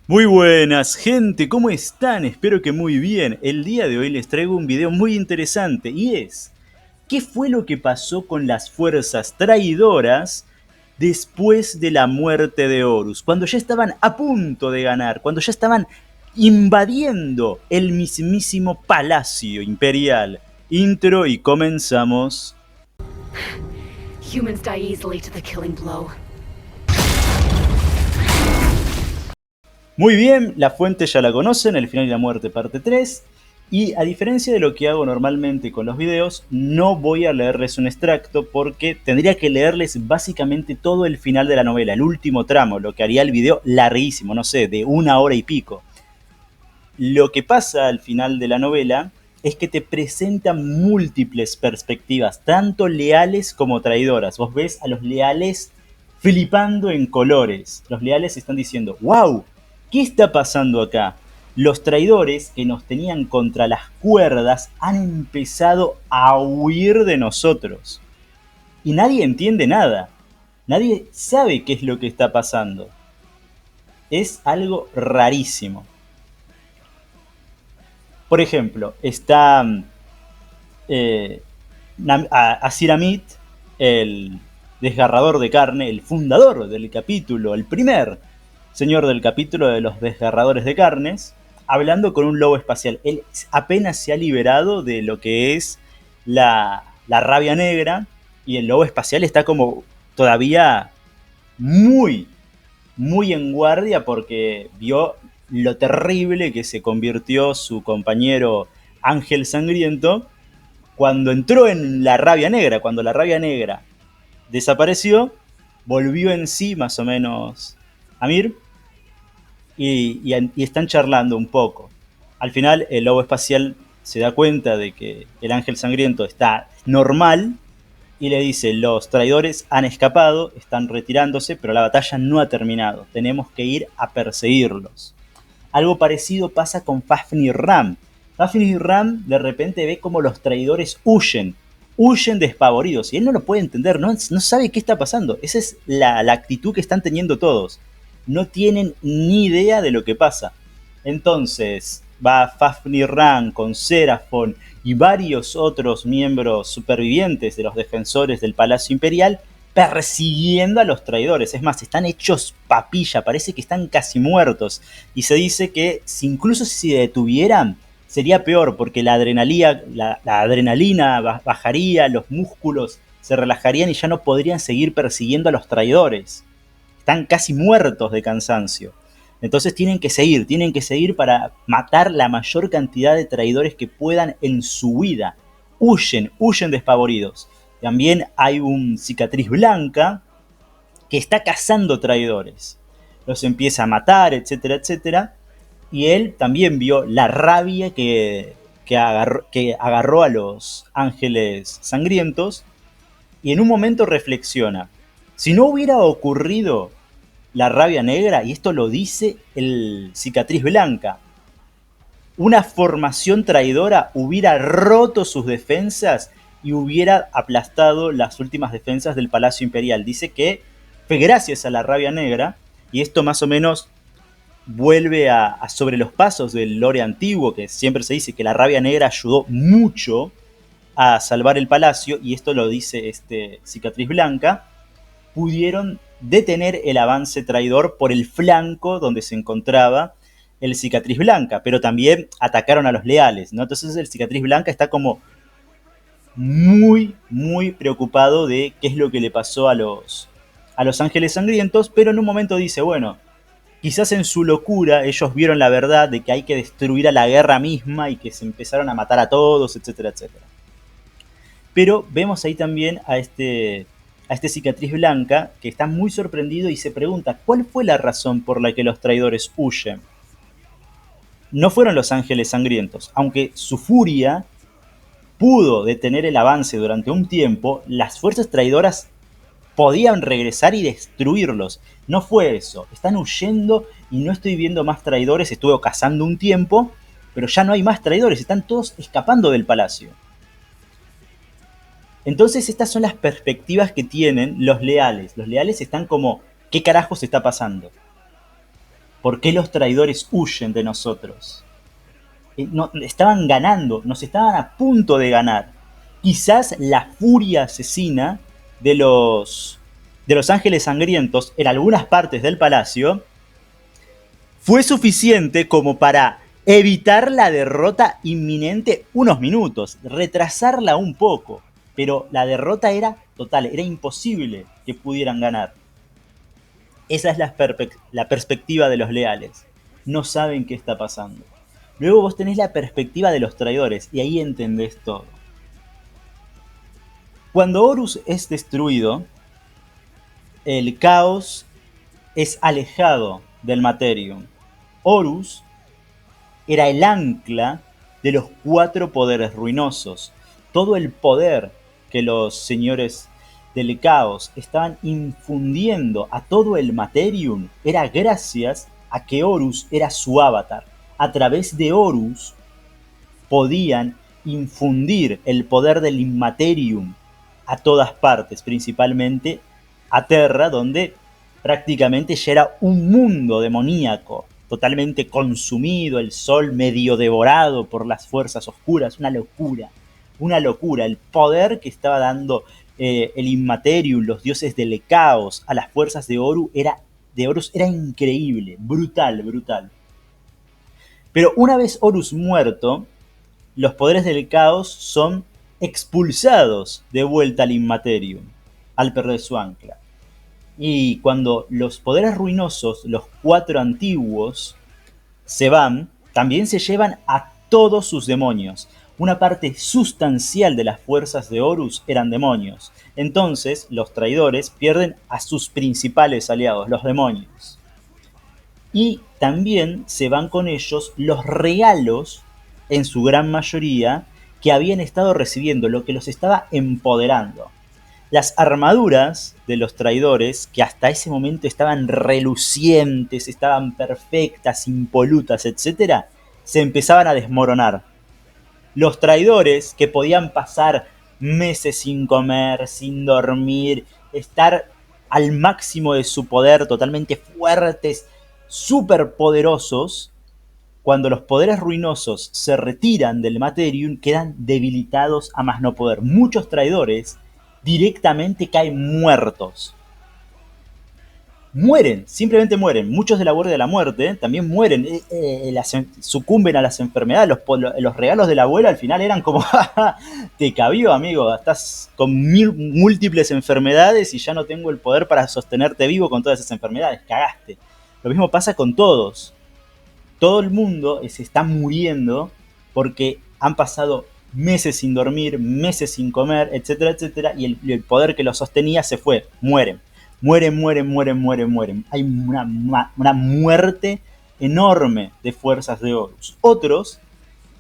Muy buenas, gente, ¿cómo están? Espero que muy bien. El día de hoy les traigo un video muy interesante y es, ¿qué fue lo que pasó con las fuerzas traidoras después de la muerte de Horus? Cuando ya estaban a punto de ganar, cuando ya estaban invadiendo el mismísimo palacio imperial. Intro y comenzamos. Humans die easily to the killing blow. Muy bien, la fuente ya la conocen, El final y la muerte parte 3. Y a diferencia de lo que hago normalmente con los videos, no voy a leerles un extracto porque tendría que leerles básicamente todo el final de la novela, el último tramo, lo que haría el video larguísimo, no sé, de 1 hora y pico. Lo que pasa al final de la novela es que te presentan múltiples perspectivas, tanto leales como traidoras. Vos ves a los leales flipando en colores. Los leales están diciendo, wow, ¿qué está pasando acá? Los traidores que nos tenían contra las cuerdas han empezado a huir de nosotros. Y nadie entiende nada. Nadie sabe qué es lo que está pasando. Es algo rarísimo. Por ejemplo, está eh, Azir Amit, el desgarrador de carne, el fundador del capítulo, el primer señor del capítulo de los desgarradores de carnes, hablando con un lobo espacial. Él apenas se ha liberado de lo que es la rabia negra y el lobo espacial está como todavía muy, muy en guardia porque vio lo terrible que se convirtió su compañero Ángel Sangriento cuando entró en la rabia negra. Cuando la rabia negra desapareció, volvió en sí más o menos Amir y están charlando un poco. Al final el lobo espacial se da cuenta de que el ángel sangriento está normal y le dice, los traidores han escapado, están retirándose, pero la batalla no ha terminado, tenemos que ir a perseguirlos. Algo parecido pasa con Fafnir Ram. Fafnir Ram de repente ve como los traidores huyen despavoridos, y él no lo puede entender, no sabe qué está pasando. Esa es la actitud que están teniendo todos. No tienen ni idea de lo que pasa. Entonces va Fafnir Ram con Seraphon y varios otros miembros supervivientes de los defensores del Palacio Imperial persiguiendo a los traidores. Es más, están hechos papilla, parece que están casi muertos. Y se dice que incluso si se detuvieran, sería peor porque la adrenalina bajaría, los músculos se relajarían y ya no podrían seguir persiguiendo a los traidores. Están casi muertos de cansancio. Entonces tienen que seguir para matar la mayor cantidad de traidores que puedan en su vida. Huyen despavoridos. También hay un cicatriz blanca que está cazando traidores. Los empieza a matar, etcétera, etcétera. Y él también vio la rabia que agarró a los ángeles sangrientos y en un momento reflexiona, si no hubiera ocurrido la rabia negra, y esto lo dice el cicatriz blanca, una formación traidora hubiera roto sus defensas y hubiera aplastado las últimas defensas del Palacio Imperial. Dice que fue gracias a la rabia negra, y esto más o menos vuelve a sobre los pasos del lore antiguo, que siempre se dice que la rabia negra ayudó mucho a salvar el palacio, y esto lo dice este cicatriz blanca, pudieron detener el avance traidor por el flanco donde se encontraba el cicatriz blanca, pero también atacaron a los leales, ¿no? Entonces el cicatriz blanca está como muy, muy preocupado de qué es lo que le pasó a los ángeles sangrientos, pero en un momento dice, bueno, quizás en su locura ellos vieron la verdad de que hay que destruir a la guerra misma y que se empezaron a matar a todos, etcétera, etcétera. Pero vemos ahí también a este cicatriz blanca que está muy sorprendido y se pregunta cuál fue la razón por la que los traidores huyen. No fueron los ángeles sangrientos, aunque su furia pudo detener el avance durante un tiempo, las fuerzas traidoras podían regresar y destruirlos. No fue eso, están huyendo y no estoy viendo más traidores, estuve cazando un tiempo, pero ya no hay más traidores, están todos escapando del palacio. Entonces estas son las perspectivas que tienen los leales. Los leales están como, ¿qué carajos está pasando? ¿Por qué los traidores huyen de nosotros? No, estaban ganando, nos estaban a punto de ganar. Quizás la furia asesina de los ángeles sangrientos en algunas partes del palacio fue suficiente como para evitar la derrota inminente unos minutos, retrasarla un poco, pero la derrota era total, era imposible que pudieran ganar. Esa es la perspectiva de los leales. No saben qué está pasando. Luego vos tenés la perspectiva de los traidores y ahí entendés todo. Cuando Horus es destruido, el caos es alejado del Materium. Horus era el ancla de los 4 poderes ruinosos. Todo el poder que los señores del caos estaban infundiendo a todo el Materium era gracias a que Horus era su avatar. A través de Horus podían infundir el poder del Immaterium a todas partes, principalmente a Terra, donde prácticamente ya era un mundo demoníaco, totalmente consumido, el sol medio devorado por las fuerzas oscuras, una locura, el poder que estaba dando el Immaterium, los dioses del caos, a las fuerzas de Horus era increíble, brutal. Pero una vez Horus muerto, los poderes del caos son expulsados de vuelta al Immaterium, al perder su ancla. Y cuando los poderes ruinosos, los 4 antiguos, se van, también se llevan a todos sus demonios. Una parte sustancial de las fuerzas de Horus eran demonios. Entonces, los traidores pierden a sus principales aliados, los demonios. Y también se van con ellos los regalos, en su gran mayoría, que habían estado recibiendo, lo que los estaba empoderando. Las armaduras de los traidores, que hasta ese momento estaban relucientes, estaban perfectas, impolutas, etc., se empezaban a desmoronar. Los traidores, que podían pasar meses sin comer, sin dormir, estar al máximo de su poder, totalmente fuertes, súper poderosos, cuando los poderes ruinosos se retiran del Materium, quedan debilitados a más no poder. Muchos traidores directamente caen muertos. Mueren, simplemente mueren. Muchos de la Guardia de la Muerte también mueren, sucumben a las enfermedades. Los regalos de la abuela al final eran como, te cabió, amigo, estás con múltiples enfermedades y ya no tengo el poder para sostenerte vivo con todas esas enfermedades, cagaste. Lo mismo pasa con todos. Todo el mundo se está muriendo porque han pasado meses sin dormir, meses sin comer, etcétera, etcétera, y el poder que los sostenía se fue. Mueren. Hay una muerte enorme de fuerzas de Horus. Otros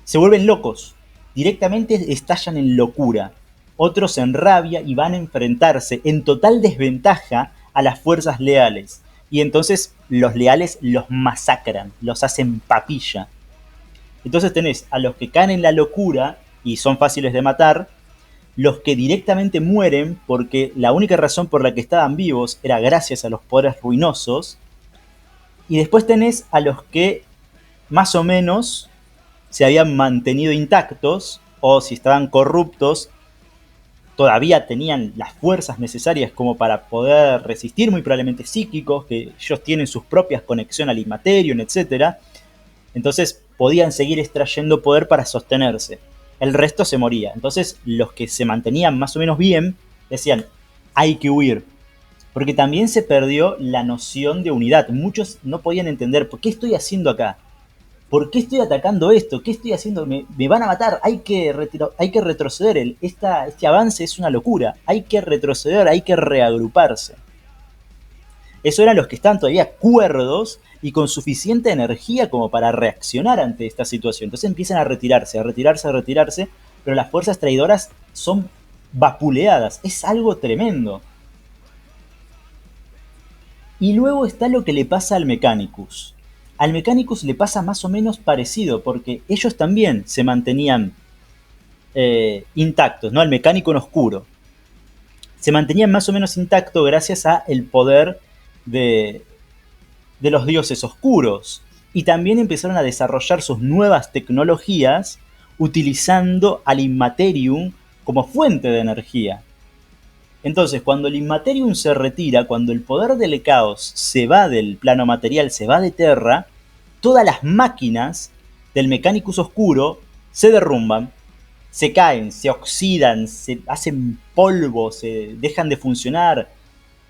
se vuelven locos, directamente estallan en locura. Otros en rabia y van a enfrentarse en total desventaja a las fuerzas leales. Y entonces los leales los masacran, los hacen papilla. Entonces tenés a los que caen en la locura y son fáciles de matar, los que directamente mueren porque la única razón por la que estaban vivos era gracias a los poderes ruinosos, y después tenés a los que más o menos se habían mantenido intactos, o si estaban corruptos, todavía tenían las fuerzas necesarias como para poder resistir, muy probablemente psíquicos, que ellos tienen sus propias conexiones al Immaterium, etc. Entonces podían seguir extrayendo poder para sostenerse. El resto se moría. Entonces los que se mantenían más o menos bien decían, hay que huir. Porque también se perdió la noción de unidad. Muchos no podían entender, ¿por qué estoy haciendo acá? ¿Por qué estoy atacando esto? ¿Qué estoy haciendo? Me van a matar, hay que retroceder. Este avance es una locura. Hay que retroceder, hay que reagruparse. Eso eran los que están todavía cuerdos y con suficiente energía como para reaccionar ante esta situación. Entonces empiezan a retirarse, pero las fuerzas traidoras son vapuleadas. Es algo tremendo. Y luego está lo que le pasa al Mechanicus. Al Mechanicus le pasa más o menos parecido, porque ellos también se mantenían intactos, ¿no? Al Mecánico en oscuro. Se mantenían más o menos intactos gracias a el poder de de los dioses oscuros. Y también empezaron a desarrollar sus nuevas tecnologías utilizando al Immaterium como fuente de energía. Entonces, cuando el Immaterium se retira, cuando el poder del caos se va del plano material, se va de Terra, todas las máquinas del Mechanicus Oscuro se derrumban, se caen, se oxidan, se hacen polvo, se dejan de funcionar.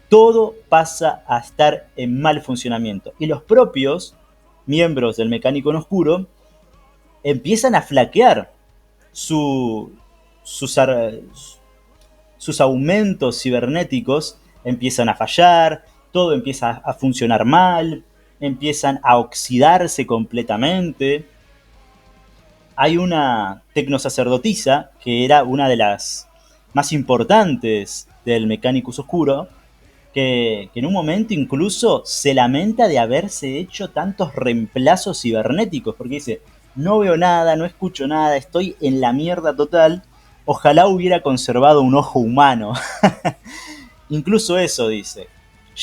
Todo pasa a estar en mal funcionamiento. Y los propios miembros del Mecánico en Oscuro empiezan a flaquear su, sus, sus aumentos cibernéticos empiezan a fallar, todo empieza a funcionar mal, empiezan a oxidarse completamente. Hay una tecnosacerdotisa que era una de las más importantes del Mechanicus Oscuro, que en un momento incluso se lamenta de haberse hecho tantos reemplazos cibernéticos, porque dice, no veo nada, no escucho nada, estoy en la mierda total, ojalá hubiera conservado un ojo humano. Incluso eso dice.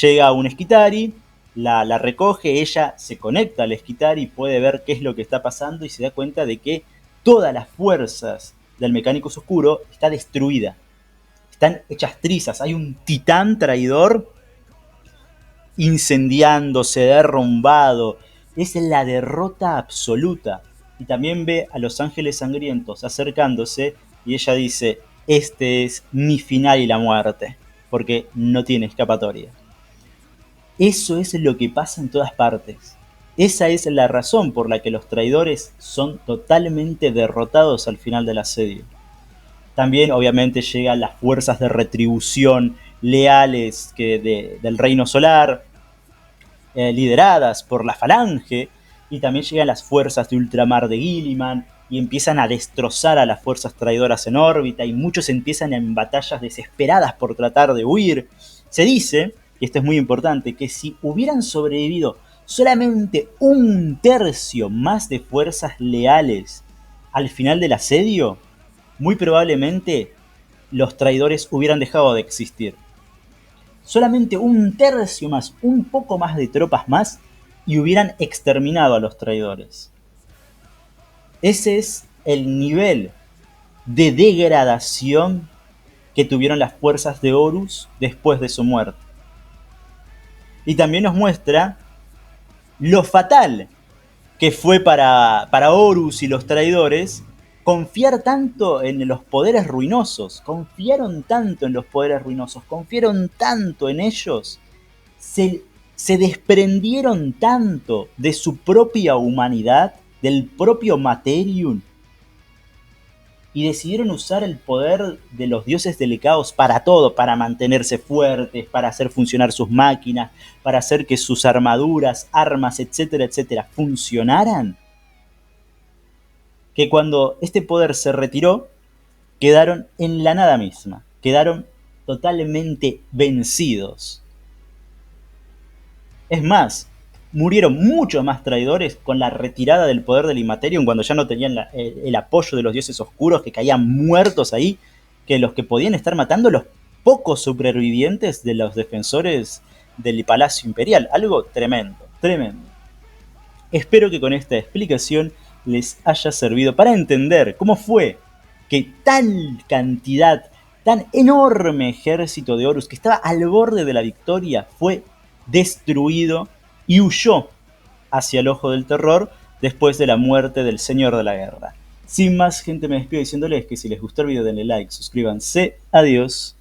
Llega un Skitari, la recoge, ella se conecta al Skitari, puede ver qué es lo que está pasando y se da cuenta de que todas las fuerzas del Mechanicus Oscuro está destruida. Están hechas trizas, hay un titán traidor incendiándose, derrumbado. Es la derrota absoluta. Y también ve a los ángeles sangrientos acercándose y ella dice, este es mi final y la muerte, porque no tiene escapatoria. Eso es lo que pasa en todas partes. Esa es la razón por la que los traidores son totalmente derrotados al final del asedio. También obviamente llegan las fuerzas de retribución leales del Reino Solar, lideradas por la Falange, y también llegan las fuerzas de ultramar de Guilliman y empiezan a destrozar a las fuerzas traidoras en órbita y muchos empiezan en batallas desesperadas por tratar de huir. Se dice, y esto es muy importante, que si hubieran sobrevivido solamente 1/3 más de fuerzas leales al final del asedio, muy probablemente los traidores hubieran dejado de existir. Solamente 1/3 más, un poco más de tropas más, y hubieran exterminado a los traidores. Ese es el nivel de degradación que tuvieron las fuerzas de Horus después de su muerte. Y también nos muestra lo fatal que fue para Horus y los traidores confiar tanto en los poderes ruinosos, confiaron tanto en los poderes ruinosos, confiaron tanto en ellos, se desprendieron tanto de su propia humanidad, del propio Materium, y decidieron usar el poder de los dioses del caos para todo, para mantenerse fuertes, para hacer funcionar sus máquinas, para hacer que sus armaduras, armas, etcétera, etcétera, funcionaran, que cuando este poder se retiró, quedaron en la nada misma, quedaron totalmente vencidos. Es más, murieron muchos más traidores con la retirada del poder del Immaterium cuando ya no tenían el apoyo de los dioses oscuros, que caían muertos ahí, que los que podían estar matando los pocos supervivientes de los defensores del Palacio Imperial. Algo tremendo, tremendo. Espero que con esta explicación les haya servido para entender cómo fue que tal cantidad, tan enorme ejército de Horus que estaba al borde de la victoria fue destruido y huyó hacia el Ojo del Terror después de la muerte del Señor de la Guerra. Sin más, gente, me despido diciéndoles que si les gustó el video denle like, suscríbanse, adiós.